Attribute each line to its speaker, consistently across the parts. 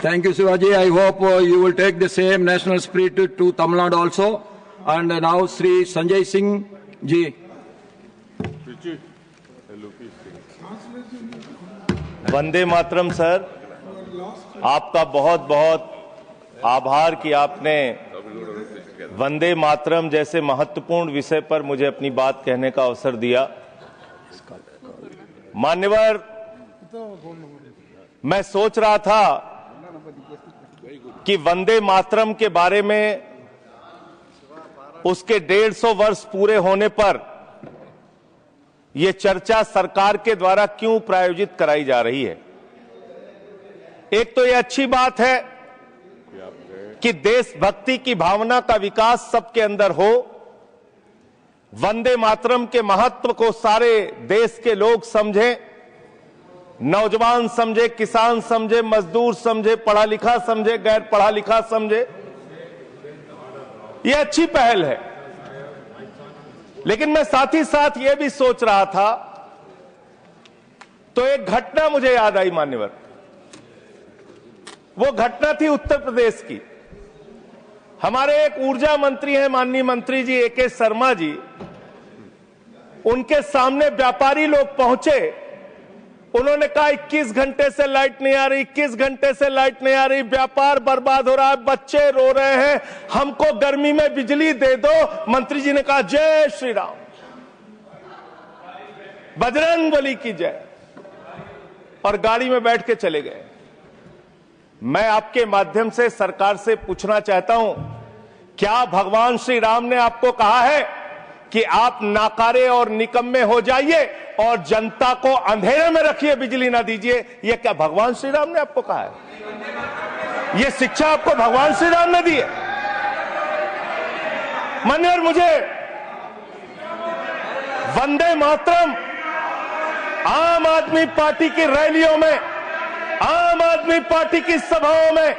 Speaker 1: Thank you, Shivaji. I hope you will take the same national spirit to Tamil Nadu also. And now, Sri Sanjay Singh ji.
Speaker 2: Vande Mataram sir, आपका बहुत बहुत आभार कि आपने वंदे मातरम जैसे महत्वपूर्ण विषय पर मुझे अपनी बात कहने का अवसर दिया। मान्यवर, मैं सोच रहा था कि वंदे मातरम के बारे में उसके 150 वर्ष पूरे होने पर यह चर्चा सरकार के द्वारा क्यों प्रायोजित कराई जा रही है। एक तो यह अच्छी बात है कि देशभक्ति की भावना का विकास सबके अंदर हो, वंदे मातरम के महत्व को सारे देश के लोग समझें, नौजवान समझे, किसान समझे, मजदूर समझे, पढ़ा लिखा समझे, गैर पढ़ा लिखा समझे। यह अच्छी पहल है। लेकिन मैं साथ ही साथ यह भी सोच रहा था तो एक घटना मुझे याद आई मान्यवर। वो घटना थी उत्तर प्रदेश की। हमारे एक ऊर्जा मंत्री हैं माननीय मंत्री जी AK शर्मा जी, उनके सामने व्यापारी लोग पहुंचे। उन्होंने कहा 21 घंटे से लाइट नहीं आ रही, 21 घंटे से लाइट नहीं आ रही, व्यापार बर्बाद हो रहा है, बच्चे रो रहे हैं, हमको गर्मी में बिजली दे दो। मंत्री जी ने कहा जय श्री राम, बजरंगबली की जय, और गाड़ी में बैठ के चले गए। मैं आपके माध्यम से सरकार से पूछना चाहता हूं, क्या भगवान श्री राम ने आपको कहा है कि आप नाकारे और निकम्मे हो जाइए और जनता को अंधेरे में रखिए, बिजली ना दीजिए? यह क्या भगवान श्री राम ने आपको कहा है? यह शिक्षा आपको भगवान श्री राम ने दी है? मान्यवर, मुझे वंदे मातरम आम आदमी पार्टी की रैलियों में, आम आदमी पार्टी की सभाओं में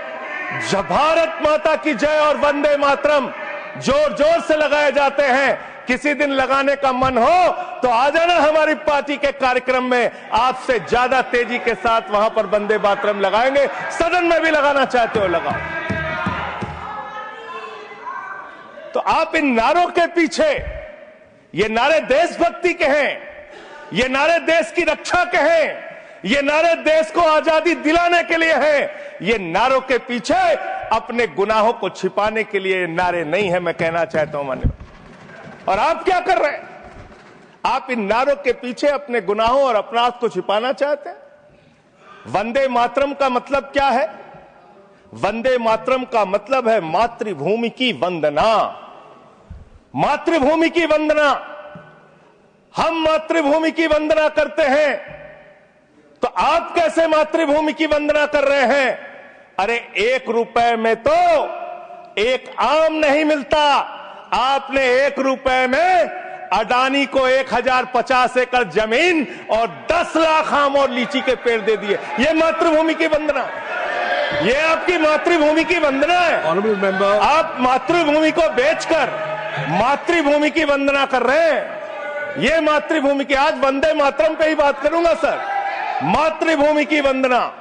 Speaker 2: जब भारत माता की जय और वंदे मातरम जोर जोर से लगाए जाते हैं। किसी दिन लगाने का मन हो तो आ जाना हमारी पार्टी के कार्यक्रम में, आपसे ज्यादा तेजी के साथ वहां पर वंदे मातरम लगाएंगे। सदन में भी लगाना चाहते हो लगाओ। तो आप इन नारों के पीछे, ये नारे देशभक्ति के हैं, ये नारे देश की रक्षा के हैं, ये नारे देश को आजादी दिलाने के लिए हैं। ये नारों के पीछे अपने गुनाहों को छिपाने के लिए नारे नहीं है, मैं कहना चाहता हूं मान्यवर। और आप क्या कर रहे हैं? आप इन नारों के पीछे अपने गुनाहों और अपराध को छिपाना चाहते हैं। वंदे मातरम का मतलब क्या है? वंदे मातरम का मतलब है मातृभूमि की वंदना। मातृभूमि की वंदना। हम मातृभूमि की वंदना करते हैं, तो आप कैसे मातृभूमि की वंदना कर रहे हैं? अरे 1 रुपए में तो एक आम नहीं मिलता। आपने 1 रुपए में अडानी को 1050 एकड़ जमीन और 10 लाख आम और लीची के पेड़ दे दिए। ये मातृभूमि की वंदना, ये आपकी मातृभूमि की वंदना है। आप मातृभूमि को बेचकर मातृभूमि की वंदना कर रहे हैं। ये मातृभूमि की, आज वंदे मातरम पे ही बात करूंगा सर। मातृभूमि की वंदना,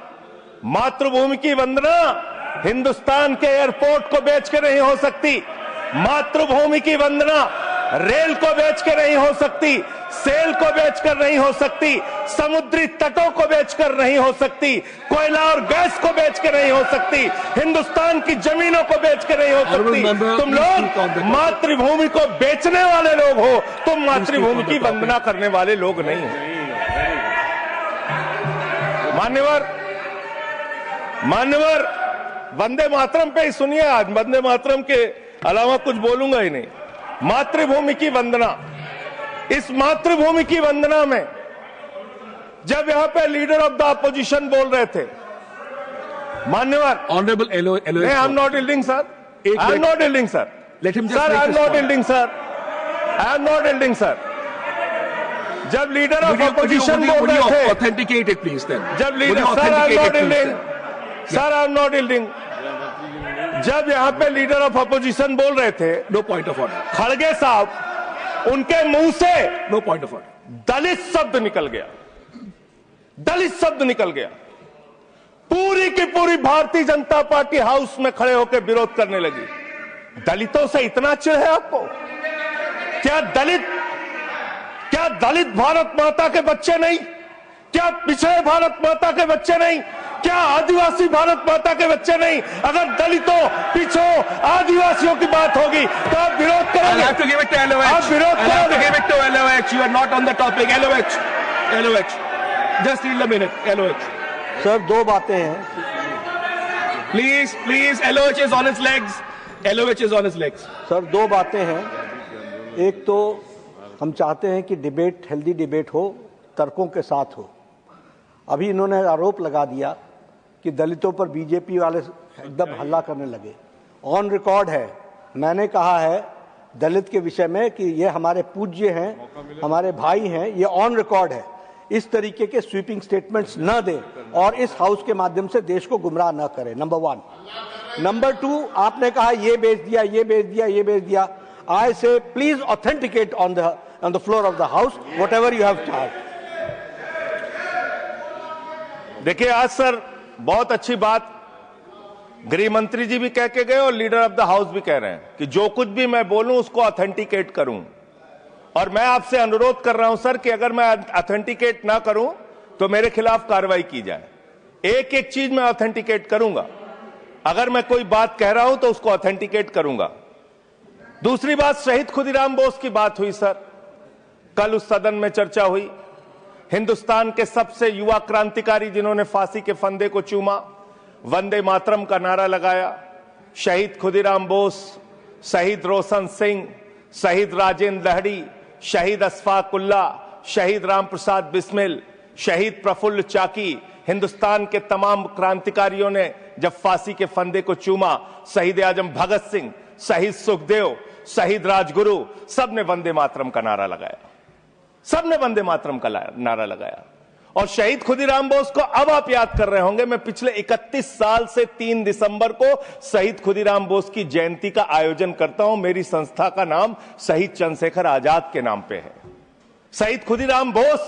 Speaker 2: मातृभूमि की वंदना हिंदुस्तान के एयरपोर्ट को बेच के नहीं हो सकती। मातृभूमि की वंदना रेल को बेच के नहीं हो सकती, सेल को बेचकर नहीं हो सकती, समुद्री तटों को बेचकर नहीं हो सकती, कोयला और गैस को बेच के नहीं हो सकती, हिंदुस्तान की जमीनों को बेच के नहीं हो सकती। तुम लोग मातृभूमि को बेचने वाले लोग हो, तुम मातृभूमि की वंदना करने वाले लोग नहीं हो। मान्यवर, वंदे मातरम पे ही सुनिए। आज वंदे मातरम के अलावा कुछ बोलूंगा ही नहीं। मातृभूमि की वंदना, इस मातृभूमि की वंदना में जब यहां पे लीडर ऑफ द अपोजिशन बोल रहे थे, मान्यवर,
Speaker 1: honourable
Speaker 2: I am not yielding sir, I am not yielding sir, sir I am not yielding sir, I am not yielding sir. जब लीडर ऑफ अपोजिशन बोल रहे थे,
Speaker 1: ऑथेंटिकेट इट प्लीज देन।
Speaker 2: जब leader, sir I am not yielding, sir I am not yielding. जब यहां पे leader of opposition बोल रहे थे,
Speaker 1: नो पॉइंट ऑफ ऑर्डर,
Speaker 2: खड़गे साहब, उनके मुंह से
Speaker 1: नो पॉइंट ऑफ ऑर्डर,
Speaker 2: दलित शब्द निकल गया, दलित शब्द निकल गया। पूरी की पूरी भारतीय जनता पार्टी हाउस में खड़े होकर विरोध करने लगी। दलितों से इतना चिढ़ है आपको? क्या दलित भारत माता के बच्चे नहीं? क्या पिछड़े भारत माता के बच्चे नहीं? क्या आदिवासी भारत माता के बच्चे नहीं? अगर दलितों, पिछड़ों, आदिवासियों की बात होगी तो आप विरोध करोगे?
Speaker 1: I'll have to give it to LOH.
Speaker 2: आप विरोध
Speaker 1: I'll have to
Speaker 2: करोगे?
Speaker 1: give it to LOH. You are not on the topic. LOH. Just yield a minute. LOH.
Speaker 3: Sir दो बातें हैं।
Speaker 1: Please. LOH is on his legs. LOH is on his legs.
Speaker 3: Sir दो बातें हैं। एक तो हम चाहते हैं कि डिबेट, हेल्दी डिबेट हो, तर्कों के साथ हो। अभी इन्होंने आरोप लगा दिया कि दलितों पर बीजेपी वाले एकदम हल्ला करने लगे। ऑन रिकॉर्ड है, मैंने कहा है दलित के विषय में कि ये हमारे पूज्य हैं, हमारे भाई हैं, ये ऑन रिकॉर्ड है। इस तरीके के स्वीपिंग स्टेटमेंट्स न दें और इस हाउस के माध्यम से देश को गुमराह न करें, नंबर 1। नंबर 2, आपने कहा ये बेच दिया, ये बेच दिया, ये बेच दिया। आई से please authenticate on the floor of the house whatever you have charge.
Speaker 2: देखिए, आज सर बहुत अच्छी बात गृह मंत्री जी भी कह के गए और लीडर ऑफ द हाउस भी कह रहे हैं कि जो कुछ भी मैं बोलूं उसको ऑथेंटिकेट करूं। और मैं आपसे अनुरोध कर रहा हूं सर कि अगर मैं ऑथेंटिकेट ना करूं तो मेरे खिलाफ कार्रवाई की जाए। एक एक चीज मैं ऑथेंटिकेट करूंगा। अगर मैं कोई बात कह रहा हूं तो उसको ऑथेंटिकेट करूंगा। दूसरी बात, शहीद खुदीराम बोस की बात हुई सर, कल उस सदन में चर्चा हुई। हिंदुस्तान के सबसे युवा क्रांतिकारी जिन्होंने फांसी के फंदे को चूमा, वंदे मातरम का नारा लगाया, शहीद खुदीराम बोस, शहीद रोशन सिंह, शहीद राजेंद्र लहड़ी, शहीद अशफाक उल्ला, शहीद राम प्रसाद बिस्मिल, शहीद प्रफुल्ल चाकी, हिंदुस्तान के तमाम क्रांतिकारियों ने जब फांसी के फंदे को चूमा, शहीद आजम भगत सिंह, शहीद सुखदेव, शहीद राजगुरु, सबने वंदे मातरम का नारा लगाया। सबने वंदे मातरम का नारा लगाया। और शहीद खुदीराम बोस को अब आप याद कर रहे होंगे, मैं पिछले 31 साल से 3 दिसंबर को शहीद खुदीराम बोस की जयंती का आयोजन करता हूं। मेरी संस्था का नाम शहीद चंद्रशेखर आजाद के नाम पे है। शहीद खुदीराम बोस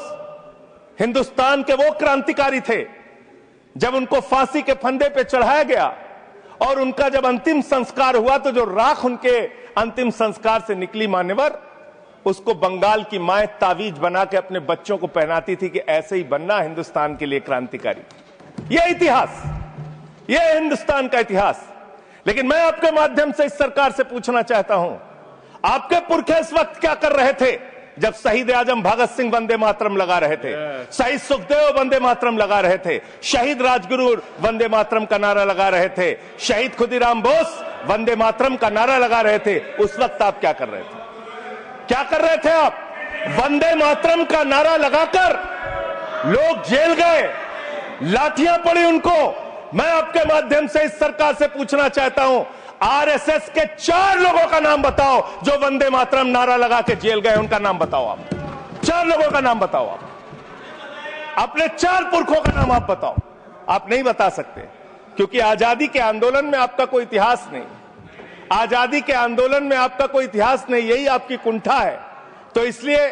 Speaker 2: हिंदुस्तान के वो क्रांतिकारी थे, जब उनको फांसी के फंदे पे चढ़ाया गया और उनका जब अंतिम संस्कार हुआ तो जो राख उनके अंतिम संस्कार से निकली मान्यवर, उसको बंगाल की माए तावीज बना के अपने बच्चों को पहनाती थी कि ऐसे ही बनना हिंदुस्तान के लिए क्रांतिकारी। यह इतिहास, यह हिंदुस्तान का इतिहास। लेकिन मैं आपके माध्यम से इस सरकार से पूछना चाहता हूं, आपके पुरखे इस वक्त क्या कर रहे थे जब शहीद आजम भगत सिंह वंदे मातरम लगा रहे थे, शहीद सुखदेव वंदे मातरम लगा रहे थे, शहीद राजगुरु वंदे मातरम का नारा लगा रहे थे, शहीद खुदीराम बोस वंदे मातरम का नारा लगा रहे थे। उस वक्त आप क्या कर रहे थे? क्या कर रहे थे आप? वंदे मातरम का नारा लगाकर लोग जेल गए, लाठियां पड़ी उनको। मैं आपके माध्यम से इस सरकार से पूछना चाहता हूं, आरएसएस के 4 लोगों का नाम बताओ जो वंदे मातरम नारा लगा के जेल गए। उनका नाम बताओ आप। 4 लोगों का नाम बताओ आप। अपने 4 पुरखों का नाम आप बताओ। आप नहीं बता सकते क्योंकि आजादी के आंदोलन में आपका कोई इतिहास नहीं। आजादी के आंदोलन में आपका कोई इतिहास नहीं, यही आपकी कुंठा है। तो इसलिए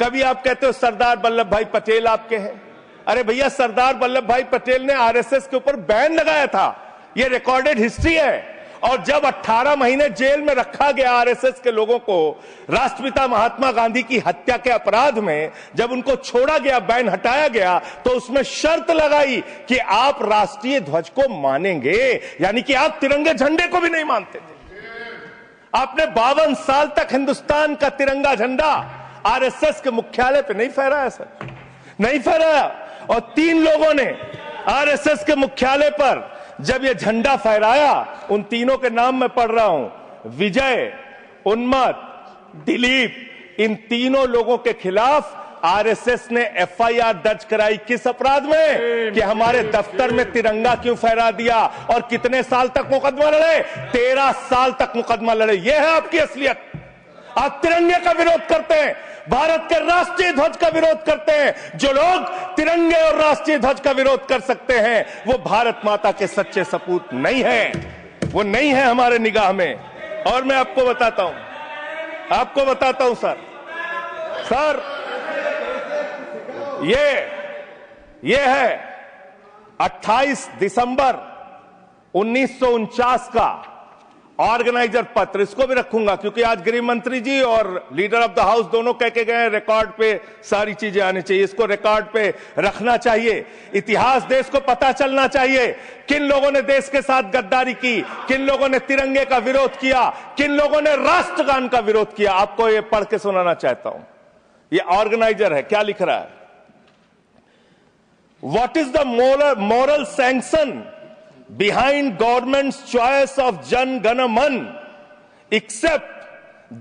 Speaker 2: कभी आप कहते हो सरदार वल्लभ भाई पटेल आपके हैं। अरे भैया, सरदार वल्लभ भाई पटेल ने आरएसएस के ऊपर बैन लगाया था, यह रिकॉर्डेड हिस्ट्री है। और जब 18 महीने जेल में रखा गया आरएसएस के लोगों को राष्ट्रपिता महात्मा गांधी की हत्या के अपराध में, जब उनको छोड़ा गया, बैन हटाया गया, तो उसमें शर्त लगाई कि आप राष्ट्रीय ध्वज को मानेंगे, यानी कि आप तिरंगे झंडे को भी नहीं मानते थे। आपने 52 साल तक हिंदुस्तान का तिरंगा झंडा आरएसएस के मुख्यालय पे नहीं फहराया सर, नहीं फहराया। और 3 लोगों ने आरएसएस के मुख्यालय पर जब ये झंडा फहराया, उन तीनों के नाम मैं पढ़ रहा हूं, विजय, उन्मत, दिलीप, इन तीनों लोगों के खिलाफ आरएसएस ने एफआईआर दर्ज कराई। किस अपराध में? कि हमारे दफ्तर में तिरंगा क्यों फहरा दिया। और कितने साल तक मुकदमा लड़े? 13 साल तक मुकदमा लड़े। यह है आपकी असलियत। आप तिरंगे का विरोध करते हैं, भारत के राष्ट्रीय ध्वज का विरोध करते हैं। जो लोग तिरंगे और राष्ट्रीय ध्वज का विरोध कर सकते हैं वो भारत माता के सच्चे सपूत नहीं है, वो नहीं है हमारे निगाह में। और मैं आपको बताता हूं सर, ये है 28 दिसंबर 1949 का ऑर्गेनाइजर पत्र, इसको भी रखूंगा क्योंकि आज गृह मंत्री जी और लीडर ऑफ द हाउस दोनों कह के गए रिकॉर्ड पे सारी चीजें आनी चाहिए, इसको रिकॉर्ड पे रखना चाहिए। इतिहास देश को पता चलना चाहिए किन लोगों ने देश के साथ गद्दारी की, किन लोगों ने तिरंगे का विरोध किया, किन लोगों ने राष्ट्रगान का विरोध किया। आपको ये पढ़ के सुनाना चाहता हूं, ये ऑर्गेनाइजर है, क्या लिख रहा है। What is the moral sanction behind government's choice of Jan Gana Man, except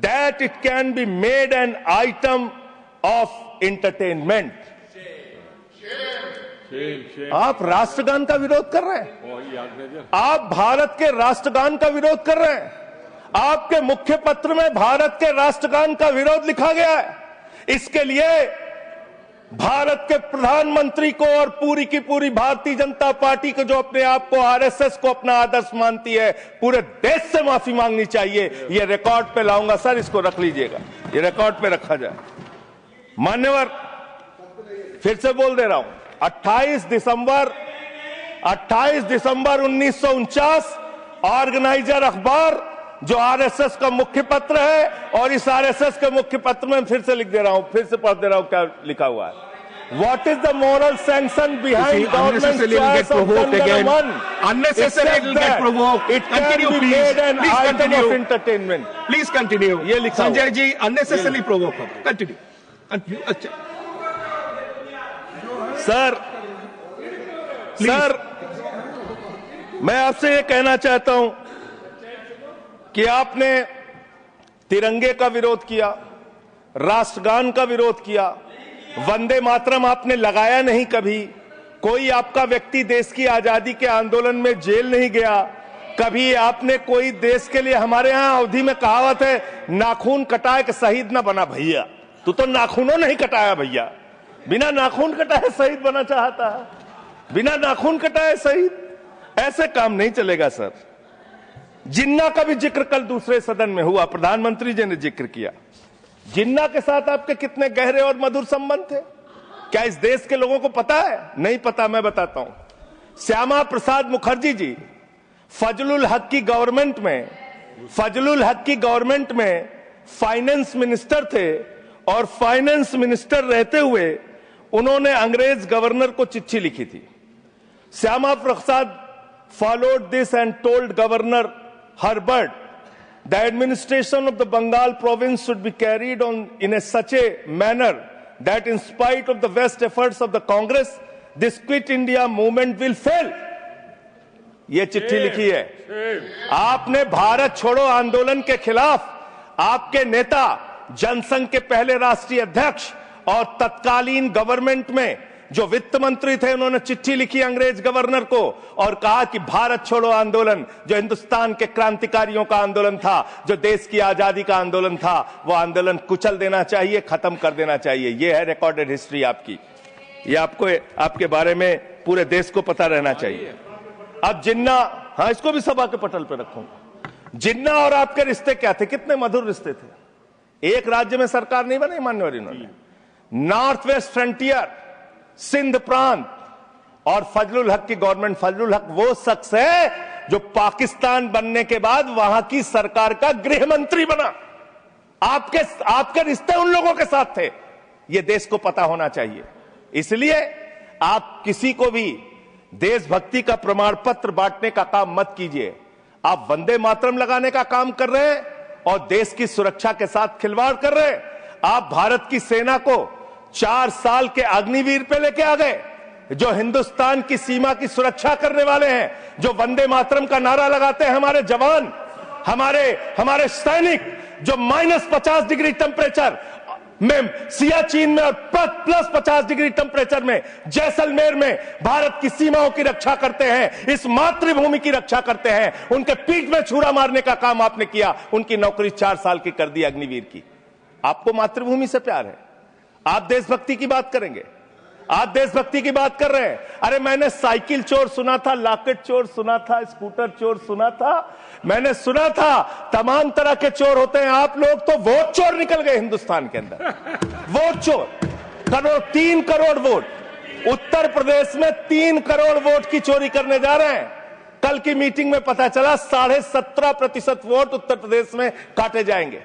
Speaker 2: that it can be made an item of entertainment. आप राष्ट्रगान का विरोध कर रहे हैं, आप भारत के राष्ट्रगान का विरोध कर रहे हैं। आपके मुख्य पत्र में भारत के राष्ट्रगान का विरोध लिखा गया है। इसके लिए भारत के प्रधानमंत्री को और पूरी की पूरी भारतीय जनता पार्टी को, जो अपने आप को आरएसएस को अपना आदर्श मानती है, पूरे देश से माफी मांगनी चाहिए। ये रिकॉर्ड पे लाऊंगा सर, इसको रख लीजिएगा, ये रिकॉर्ड पे रखा जाए। मान्यवर, फिर से बोल दे रहा हूं, 28 दिसंबर 1949 ऑर्गेनाइजर अखबार जो आरएसएस का मुख्य पत्र है, और इस आरएसएस के मुख्य पत्र में फिर से लिख दे रहा हूं, फिर से पढ़ दे रहा हूं क्या लिखा हुआ है। What is the moral sanction behind government's choice of Jan Gana Man?
Speaker 4: Unnecessary it will get provoked.
Speaker 2: It can
Speaker 4: Continue,
Speaker 2: be
Speaker 4: please.
Speaker 2: made an
Speaker 4: Please
Speaker 2: item
Speaker 4: continue.
Speaker 2: of entertainment.
Speaker 4: Please continue.
Speaker 2: ये लिखा हुआ
Speaker 4: Sanjay ji unnecessarily provoke. Continue. Continue. अच्छा।
Speaker 2: Sir, मैं आपसे ये कहना चाहता हूं कि आपने तिरंगे का विरोध किया, राष्ट्रगान का विरोध किया, वंदे मातरम आपने लगाया नहीं कभी। कोई आपका व्यक्ति देश की आजादी के आंदोलन में जेल नहीं गया कभी। आपने कोई देश के लिए, हमारे यहां अवधि में कहावत है, नाखून कटाए कि शहीद ना बना भैया। तू तो नाखूनों नहीं कटाया भैया, बिना नाखून कटाए शहीद बना चाहता है, बिना नाखून कटाए शहीद। ऐसे काम नहीं चलेगा सर। जिन्ना का भी जिक्र कल दूसरे सदन में हुआ, प्रधानमंत्री जी ने जिक्र किया। जिन्ना के साथ आपके कितने गहरे और मधुर संबंध थे, क्या इस देश के लोगों को पता है? नहीं पता, मैं बताता हूं। श्यामा प्रसाद मुखर्जी जी फजलुल हक की गवर्नमेंट में फाइनेंस मिनिस्टर थे, और फाइनेंस मिनिस्टर रहते हुए उन्होंने अंग्रेज गवर्नर को चिट्ठी लिखी थी। Shyama Prasad followed this and told Governor Herbert the administration of the Bengal province should be carried on in such a manner that in spite of the best efforts of the Congress, this Quit India movement will fail. ये चिट्ठी लिखी है। आपने भारत छोड़ो आंदोलन के खिलाफ आपके नेता, जनसंघ के पहले राष्ट्रीय अध्यक्ष और तत्कालीन गवर्नमेंट में जो वित्त मंत्री थे, उन्होंने चिट्ठी लिखी अंग्रेज गवर्नर को और कहा कि भारत छोड़ो आंदोलन, जो हिंदुस्तान के क्रांतिकारियों का आंदोलन था, जो देश की आजादी का आंदोलन था, वो आंदोलन कुचल देना चाहिए, खत्म कर देना चाहिए। ये है रिकॉर्डेड हिस्ट्री आपकी, ये आपको, आपके बारे में पूरे देश को पता रहना चाहिए। अब जिन्ना, हाँ, इसको भी सभा के पटल पर रखूंगा। जिन्ना और आपके रिश्ते क्या थे? कितने मधुर रिश्ते थे। एक राज्य में सरकार नहीं बनाई मान्यवर इन्होंने, नॉर्थ वेस्ट फ्रंटियर, सिंध प्रांत और फजलुल हक की गवर्नमेंट। फजलुल हक वो शख्स है जो पाकिस्तान बनने के बाद वहां की सरकार का गृह मंत्री बना। आपके रिश्ते उन लोगों के साथ थे, ये देश को पता होना चाहिए। इसलिए आप किसी को भी देशभक्ति का प्रमाण पत्र बांटने का काम मत कीजिए। आप वंदे मातरम लगाने का काम कर रहे हैं और देश की सुरक्षा के साथ खिलवाड़ कर रहे हैं। आप भारत की सेना को 4 साल के अग्निवीर पे लेके आ गए, जो हिंदुस्तान की सीमा की सुरक्षा करने वाले हैं, जो वंदे मातरम का नारा लगाते हैं हमारे जवान, हमारे सैनिक, जो -50 डिग्री टेम्परेचर में सियाचिन में और +50 डिग्री टेम्परेचर में जैसलमेर में भारत की सीमाओं की रक्षा करते हैं, इस मातृभूमि की रक्षा करते हैं। उनके पीठ में छुरा मारने का काम आपने किया, उनकी नौकरी 4 साल की कर दी अग्निवीर की। आपको मातृभूमि से प्यार है, आप देशभक्ति की बात करेंगे, आप देशभक्ति की बात कर रहे हैं। अरे मैंने साइकिल चोर सुना था, लॉकेट चोर सुना था, स्कूटर चोर सुना था, मैंने सुना था तमाम तरह के चोर होते हैं। आप लोग तो वोट चोर निकल गए हिंदुस्तान के अंदर। वोट चोर, 3 करोड़ वोट, उत्तर प्रदेश में 3 करोड़ वोट की चोरी करने जा रहे हैं। कल की मीटिंग में पता चला 17.5% वोट उत्तर प्रदेश में काटे जाएंगे।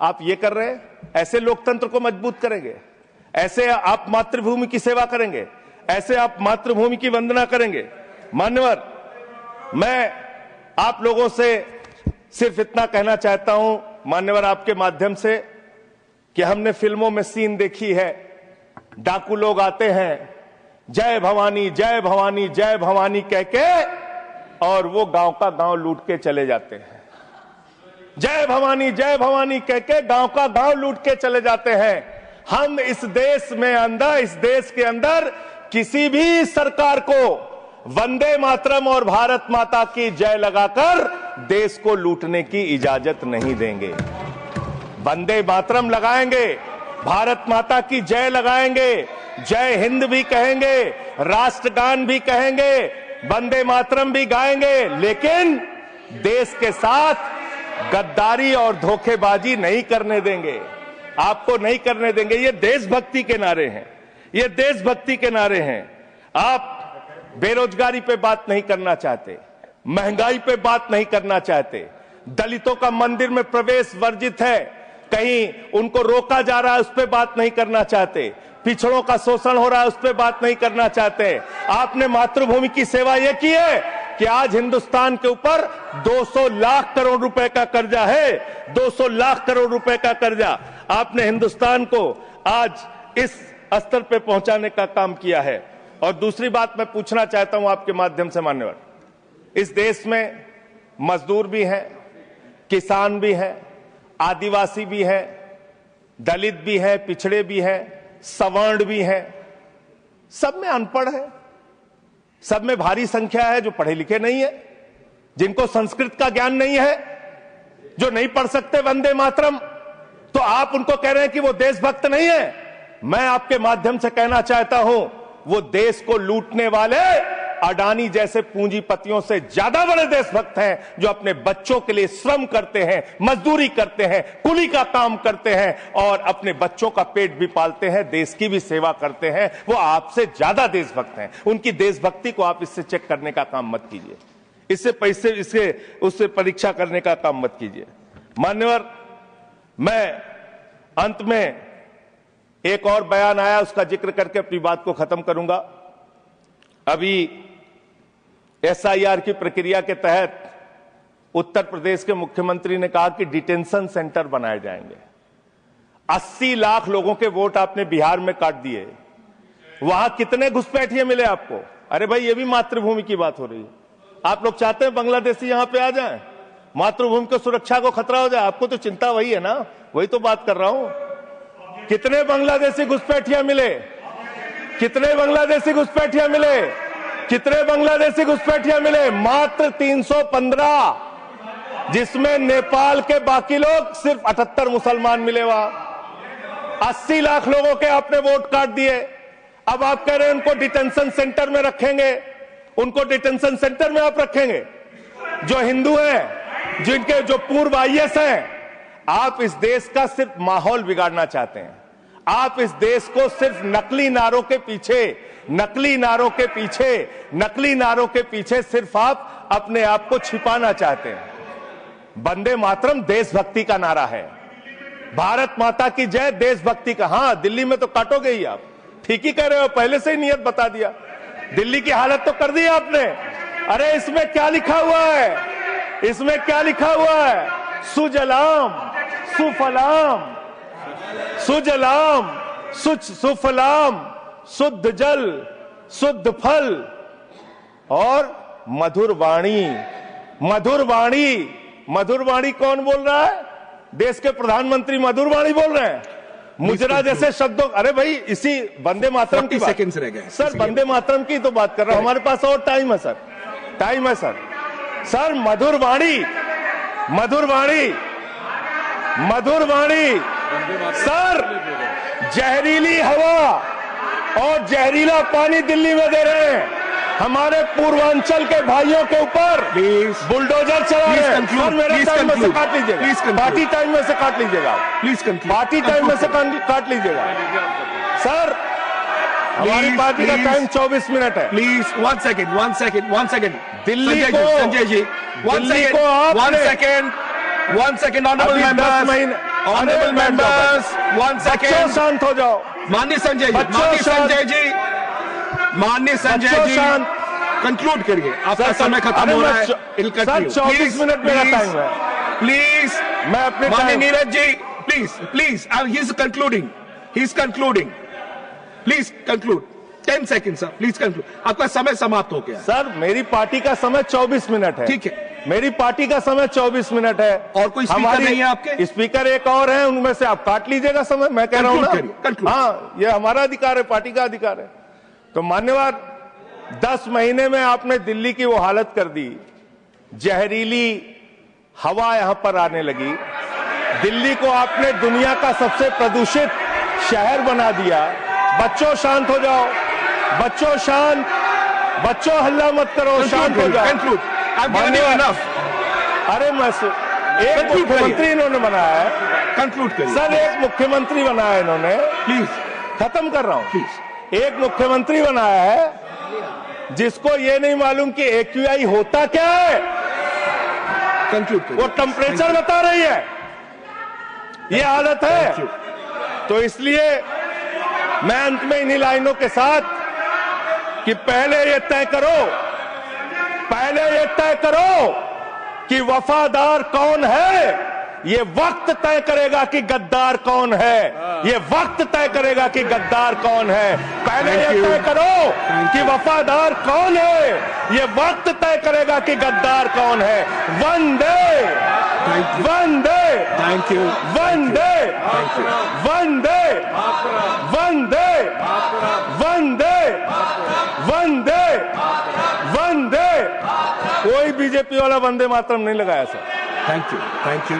Speaker 2: आप ये कर रहे हैं, ऐसे लोकतंत्र को मजबूत करेंगे? ऐसे आप मातृभूमि की सेवा करेंगे? ऐसे आप मातृभूमि की वंदना करेंगे? मान्यवर, मैं आप लोगों से सिर्फ इतना कहना चाहता हूं मान्यवर आपके माध्यम से कि हमने फिल्मों में सीन देखी है, डाकू लोग आते हैं जय भवानी जय भवानी जय भवानी कह के और वो गांव का गांव लूट के चले जाते हैं। जय भवानी कह के गांव का गांव लूट के चले जाते हैं। हम इस देश के अंदर किसी भी सरकार को वंदे मातरम और भारत माता की जय लगाकर देश को लूटने की इजाजत नहीं देंगे। वंदे मातरम लगाएंगे, भारत माता की जय लगाएंगे, जय हिंद भी कहेंगे, राष्ट्रगान भी कहेंगे, वंदे मातरम भी गाएंगे, लेकिन देश के साथ गद्दारी और धोखेबाजी नहीं करने देंगे। आपको नहीं करने देंगे। ये देशभक्ति के नारे हैं, ये देशभक्ति के नारे हैं। आप बेरोजगारी पे बात नहीं करना चाहते, महंगाई पे बात नहीं करना चाहते, दलितों का मंदिर में प्रवेश वर्जित है, कहीं उनको रोका जा रहा है, उस पर बात नहीं करना चाहते, पिछड़ों का शोषण हो रहा है, उस पर बात नहीं करना चाहते। आपने मातृभूमि की सेवा यह की है कि आज हिंदुस्तान के ऊपर 200 लाख करोड़ रुपए का कर्जा है, 200 लाख करोड़ रुपए का कर्जा। आपने हिंदुस्तान को आज इस स्तर पे पहुंचाने का काम किया है। और दूसरी बात मैं पूछना चाहता हूं आपके माध्यम से मान्यवर, इस देश में मजदूर भी हैं, किसान भी हैं, आदिवासी भी हैं, दलित भी हैं, पिछड़े भी हैं, सवर्ण भी हैं, सब में अनपढ़ है, सब में भारी संख्या है जो पढ़े लिखे नहीं है, जिनको संस्कृत का ज्ञान नहीं है, जो नहीं पढ़ सकते वंदे मातरम। तो आप उनको कह रहे हैं कि वो देशभक्त नहीं है। मैं आपके माध्यम से कहना चाहता हूं, वो देश को लूटने वाले अडानी जैसे पूंजीपतियों से ज्यादा बड़े देशभक्त हैं, जो अपने बच्चों के लिए श्रम करते हैं, मजदूरी करते हैं, कुली का काम करते हैं और अपने बच्चों का पेट भी पालते हैं, देश की भी सेवा करते हैं। वो आपसे ज्यादा देशभक्त हैं। उनकी देशभक्ति को आप इससे चेक करने का काम मत कीजिए, उससे परीक्षा करने का काम मत कीजिए। मान्यवर, मैं अंत में एक और बयान आया, उसका जिक्र करके अपनी बात को खत्म करूंगा। अभी एसआईआर की प्रक्रिया के तहत उत्तर प्रदेश के मुख्यमंत्री ने कहा कि डिटेंशन सेंटर बनाए जाएंगे। 80 लाख लोगों के वोट आपने बिहार में काट दिए, वहां कितने घुसपैठिए मिले आपको? अरे भाई, ये भी मातृभूमि की बात हो रही है। आप लोग चाहते हैं बांग्लादेशी यहां पे आ जाएं, मातृभूमि को सुरक्षा को खतरा हो जाए? आपको तो चिंता वही है ना, वही तो बात कर रहा हूं। कितने बांग्लादेशी घुसपैठिया मिले? कितने बांग्लादेशी घुसपैठिया मिले? कितने बांग्लादेशी घुसपैठिया मिले? मात्र 315, जिसमें नेपाल के बाकी लोग सिर्फ 78 मुसलमान मिले। वहां 80 लाख लोगों के आपने वोट काट दिए। अब आप कह रहे हैं उनको डिटेंशन सेंटर में रखेंगे, उनको डिटेंशन सेंटर में आप रखेंगे जो हिंदू हैं, जिनके जो पूर्व आईएएस हैं। आप इस देश का सिर्फ माहौल बिगाड़ना चाहते हैं। आप इस देश को सिर्फ नकली नारों के पीछे सिर्फ आप अपने आप को छिपाना चाहते हैं। वंदे मातरम देशभक्ति का नारा है, भारत माता की जय देशभक्ति का। हां, दिल्ली में तो काटोगे ही आप, ठीक ही कह रहे हो, पहले से ही नियत बता दिया। दिल्ली की हालत तो कर दी आपने। अरे इसमें क्या लिखा हुआ है? इसमें क्या लिखा हुआ है? सुजलाम सुफलाम, सुजलाम सुफलाम, शुद्ध जल शुद्ध फल और मधुर वाणी। मधुर वाणी, मधुर वाणी कौन बोल रहा है? देश के प्रधानमंत्री मधुर वाणी बोल रहे हैं। मुजरा जैसे शब्दों, अरे भाई, इसी वंदे मातरम की
Speaker 4: सेकंड्स रह गए
Speaker 2: सर, वंदे मातरम की तो बात कर रहा हूं। हमारे पास और टाइम है सर, टाइम है सर। सर, मधुर वाणी, मधुर वाणी, मधुर वाणी। सर, जहरीली हवा और जहरीला पानी दिल्ली में दे रहे हैं। हमारे पूर्वांचल के भाइयों के ऊपर बुलडोजर चला रहे हैं। सर, मेरे टाइम में से काट लीजिएगा, पार्टी टाइम में से काट लीजिएगा, प्लीज, पार्टी टाइम में से काट लीजिएगा। सर, हमारी
Speaker 4: Please,
Speaker 2: पार्टी का
Speaker 4: please.
Speaker 2: टाइम 24 मिनट है।
Speaker 4: Please, 1 second, 1 second, 1 second.
Speaker 2: Delhi
Speaker 4: Sanjay
Speaker 2: को-
Speaker 4: जी, Sanjay जी, 1
Speaker 2: दिल्ली
Speaker 4: second,
Speaker 2: को आपने-
Speaker 4: 1 second, 1 second, honorable
Speaker 2: अभी 10
Speaker 4: members,
Speaker 2: महीने-
Speaker 4: honorable
Speaker 2: अरे बैठ जाओ,
Speaker 4: members, 1
Speaker 2: बच्चों
Speaker 4: second.
Speaker 2: शांत हो जाओ।
Speaker 4: माननीय संजय जी,
Speaker 2: बच्चों
Speaker 4: माननीय
Speaker 2: शांत-
Speaker 4: संजय जी, माननीय संजय
Speaker 2: बच्चों
Speaker 4: जी,
Speaker 2: शांत।
Speaker 4: कंक्लूड करिए, आपका
Speaker 2: सर,
Speaker 4: समय खत्म
Speaker 2: अरे
Speaker 4: हो रहा
Speaker 2: मैं
Speaker 4: है।
Speaker 2: चौ-
Speaker 4: It'll
Speaker 2: sir,
Speaker 4: continue.
Speaker 2: 24
Speaker 4: Please,
Speaker 2: minute मेरा
Speaker 4: please,
Speaker 2: time है।
Speaker 4: Please,
Speaker 2: मैं अपने
Speaker 4: माननीय
Speaker 2: time-
Speaker 4: Neeraj ji, please, he's concluding. Please conclude. 10 seconds, sir. Please conclude. आपका समय समाप्त हो गया है।
Speaker 2: सर, मेरी पार्टी का समय 24 मिनट है।
Speaker 4: ठीक है।
Speaker 2: मेरी पार्टी का समय 24 मिनट है।
Speaker 4: और कोई स्पीकर नहीं है आपके?
Speaker 2: स्पीकर एक और है, उनमें से आप काट लीजिएगा समय। मैं कह रहा हूं ना,
Speaker 4: Conclude करिए, conclude.
Speaker 2: हाँ, ये हमारा अधिकार है, पार्टी का अधिकार है। तो मान्यवर, 10 महीने में आपने दिल्ली की वो हालत कर दी, जहरीली हवा यहां पर आने लगी। दिल्ली को आपने दुनिया का सबसे प्रदूषित शहर बना दिया। बच्चों शांत हो जाओ, बच्चों शांत, बच्चों हल्ला मत करो, शांत हो जाओ।
Speaker 4: Conclude. I've given you
Speaker 2: मान्यवर,
Speaker 4: enough.
Speaker 2: अरे एक
Speaker 4: Conclude
Speaker 2: मुख्यमंत्री इन्होंने बनाया है।
Speaker 4: Conclude करिए.
Speaker 2: सर, एक मुख्यमंत्री बनाया इन्होंने।
Speaker 4: Please,
Speaker 2: खत्म कर रहा हूं।
Speaker 4: please.
Speaker 2: एक मुख्यमंत्री बनाया है जिसको ये नहीं मालूम कि AQI होता क्या है।
Speaker 4: Conclude करिए.
Speaker 2: वो टेम्परेचर बता रही है। ये हालत है।
Speaker 4: Thank you.
Speaker 2: तो इसलिए मैं अंत में इन्हीं लाइनों के साथ कि पहले ये तय करो कि वफादार कौन है। ये वक्त तय करेगा कि गद्दार कौन है। ये वक्त तय करेगा कि गद्दार कौन है। पहले
Speaker 4: Thank
Speaker 2: ये
Speaker 4: you.
Speaker 2: तय करो कि वफादार कौन है। ये वक्त तय करेगा कि गद्दार कौन है। वंदे
Speaker 4: Thank you.
Speaker 2: Vande
Speaker 4: Thank you.
Speaker 2: Vande
Speaker 4: Thank you.
Speaker 2: वंदे वंदे वंदे वंदे वंदे। कोई बीजेपी वाला वंदे मातरम नहीं लगाया sir.
Speaker 4: Thank you. Thank you.